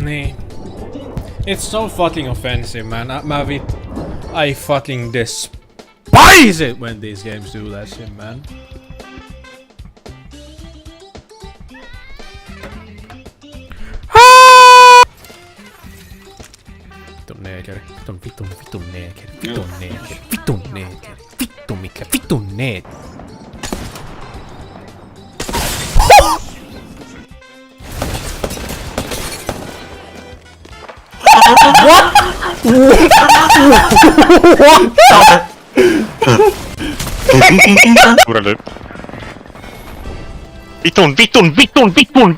Niin. It's so fucking offensive, man. I fucking despise it when these games do that shit, man. Vitun neekeri. Vitun neekeri. Vitun neekeri. Vittu mikä. Vitun neekeri.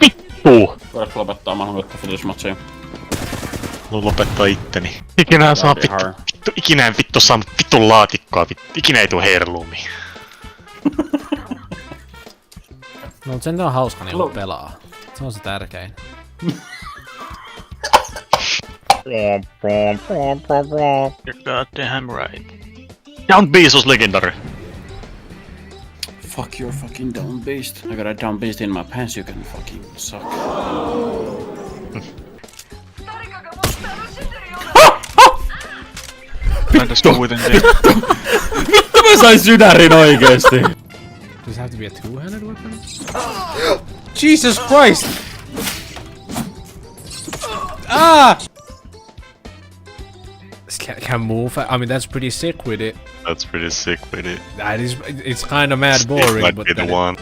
Vittu! Voidaanko lopettaa? Mä haluan ottaa footage-matseja. Haluan lopettaa itteni. Ikinä en vittu saa vittun laatikkoa, ikinä ei tuu heirluumiin. No sen on hauska niinku pelaa. Se on se tärkein. You're goddamn right. Down Beast was legendary. Fuck your fucking down beast. I got a down beast in my pants, you can fucking suck. Vittu mä sain sydärin oikeesti! Does it have to be a two-handed weapon? Jesus Christ! Ah! Can move. I mean, that's pretty sick with it. That's pretty sick with it. That is, it's kind of mad boring. Might but be the one.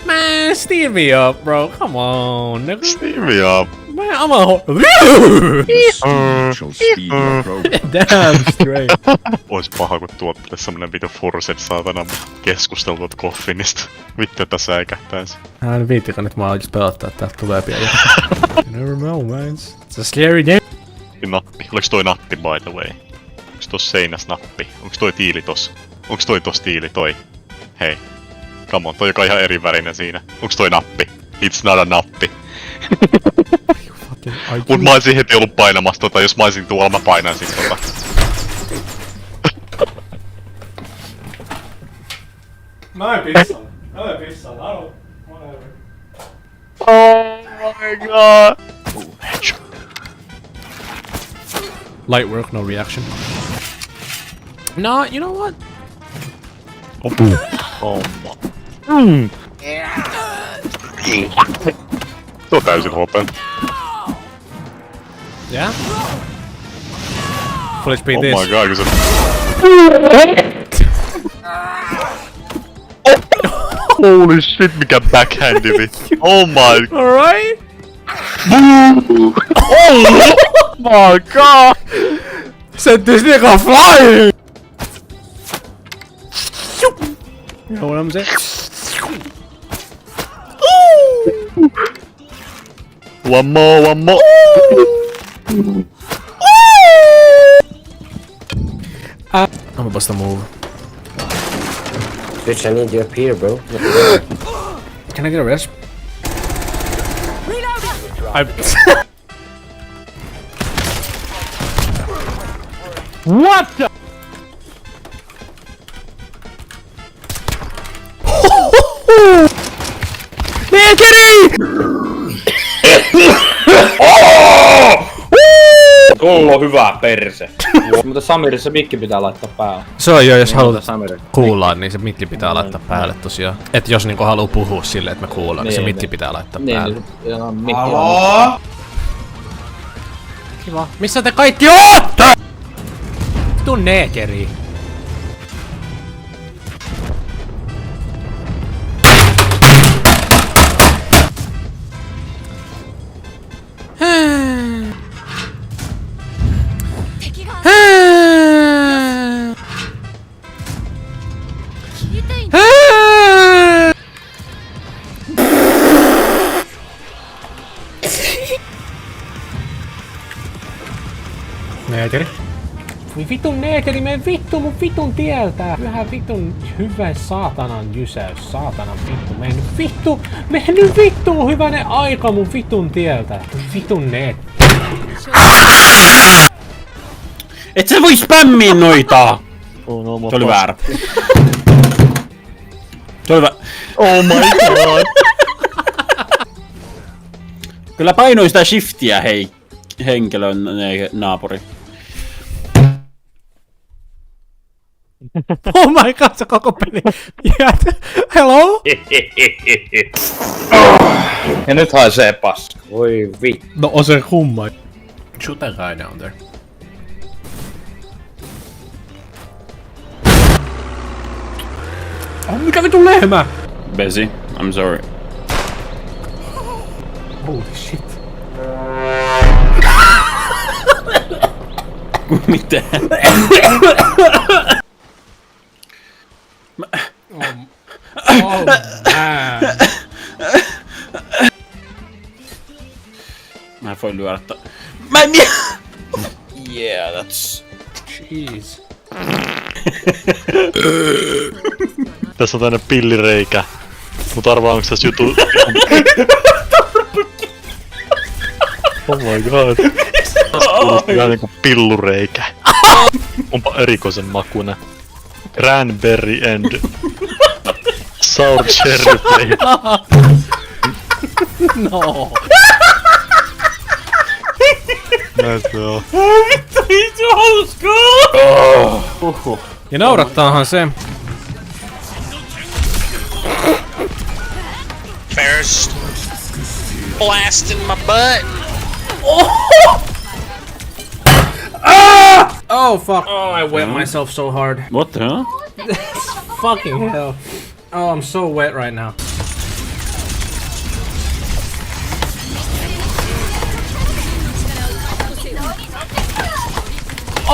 Man, steer me up, bro. Come on, nigga. Steer me up. Man, I'm a damn straight. Ois paha kun tuottelee semmonen vitu furset saatana keskustelua koffinista. Vittu että säikähtäis. Hän viittikö nyt mä oikeesti pelottaa, että täältä tulee pian. You never know, man. It's a scary game. Nappi. Oliks toi nappi by the way? Onks tossa seinäs nappi? Onks toi tiili tossa? Onks toi tossa tiili toi? Hei. Come on, toi joka ihan eri värinen siinä. Onks toi nappi? It's not a nappi. Mut mä oisin heti ollut painamassa tota, jos mä oisin tuolla mä painaisin tota. Mä en pissalla. Whatever. Oh my god. Ooh, headshot. Light work, no reaction. No, you know what? Oh Tuo on täysin hopea. Yeah? Full HP Oh this. my god, kun se... Holy shit, mikä backhandi vittu. Oh my... Alright? Oh my god! Set this nigga flying! You know what I'm saying? One more! I'm about to move. Bitch, I need you up here, bro. Can I get a rest? I... What the? Tullo hyvä perse. Mutta Samiri, se mikki pitää laittaa päälle. Se on jo, jos haluat kuulla, niin se mikki pitää laittaa päälle tosiaan. Et jos niinku haluu puhua silleen, että me kuullaan, niin se mikki pitää laittaa päälle. Haloo? Kiva. Missä te kaikki ootte? Vittu neekeri. Neekeri. Voi vitun neekeri, mene vittu mun vitun tieltä! Hyvä saatanan jysäys, saatanan vittu, mene nyt vittu, hyvänen aika mun vitun tieltä! Vitun neekeri. Et sä voi spämmiä noita! Se oli väärä. Se oli väärä. Oh my god! Kyllä painoi sitä shiftiä, hei. Henkilön naapuri. Oh my god, se koko peli. Yeah. Hello? Ja nyt haisee paska. Voi vittu. No on se kumma. Shoot that guy down there. Oh, mikä vitun lehmä? Besi, I'm sorry. Holy shit. Mitä? Oh man. Mä voin lyödä Mä en Yeah, that's... Jeez. Tässä on tänne pillireikä. Mut arvaa onks tässä jutu... Oh my god. Kuulostaa vähän niinku pillureikä. Onpa erikoisen makuna. Cranberry and... Sour cherry plate. No. Näin se on. Ja naurattaahan se. First, blasting my butt. Oh fuck. Oh, I wet myself so hard. What the hell? Fucking hell. Oh, I'm so wet right now.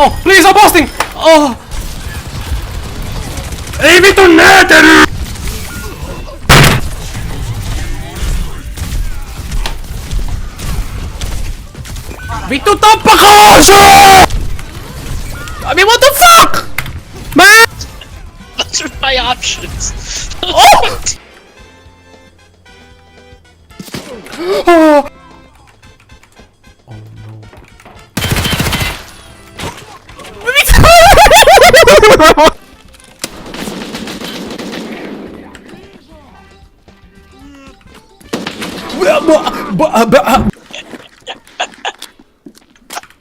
Oh, please, I'm busting! Oh! Ei vitun näätely! Vittu tappakaa se! I mean, what the fuck? Man! Those are my options. Oh! Oh! Oh no.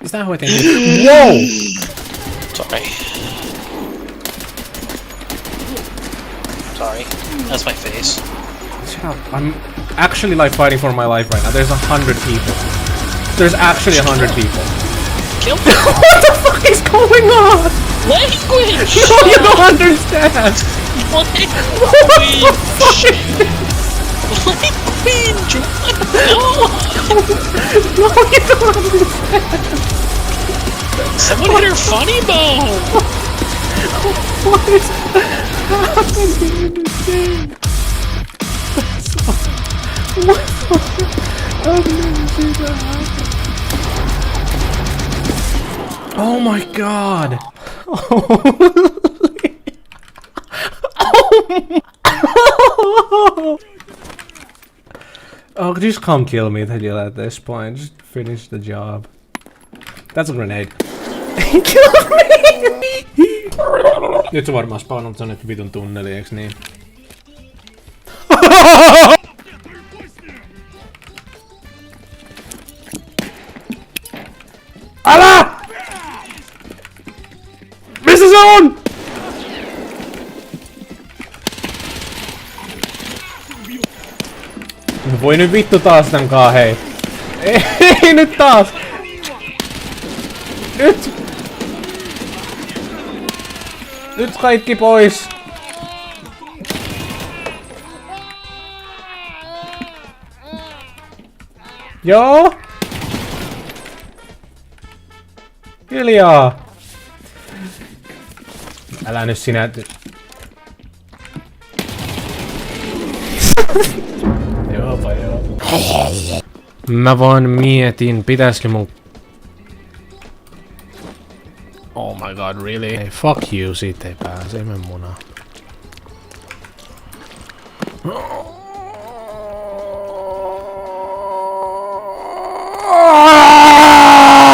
Is that how I think? Whoa! Sorry. Sorry. That's my face. Shut up. I'm actually like fighting for my life right now. There's 100 people. There's actually 100 people. Kill me. What the fuck is going on? Language! No, you don't understand. Language! Language! No, you don't understand. Someone hit her funny bone! What is happening in this game? What? I've never seen that happen. Oh my god! Oh, just come kill me, Tadil, at this point. Just finish the job. That's a grenade. Kill me! Nyt se varmaan spawnannut tonne vitun tunneli, eiks niin? Älä! Missä se on? Voi nyt vittu taas tän kaa, hei. Ei nyt taas! Nyt! Nyt kaikki pois! Joo! Hiljaa! Älä nyt sinä... Joopa joo. Mä vaan mietin, pitäisikö mun... Oh my god, really? Hey, fuck you, siitä ei pääse, ei mene munaa.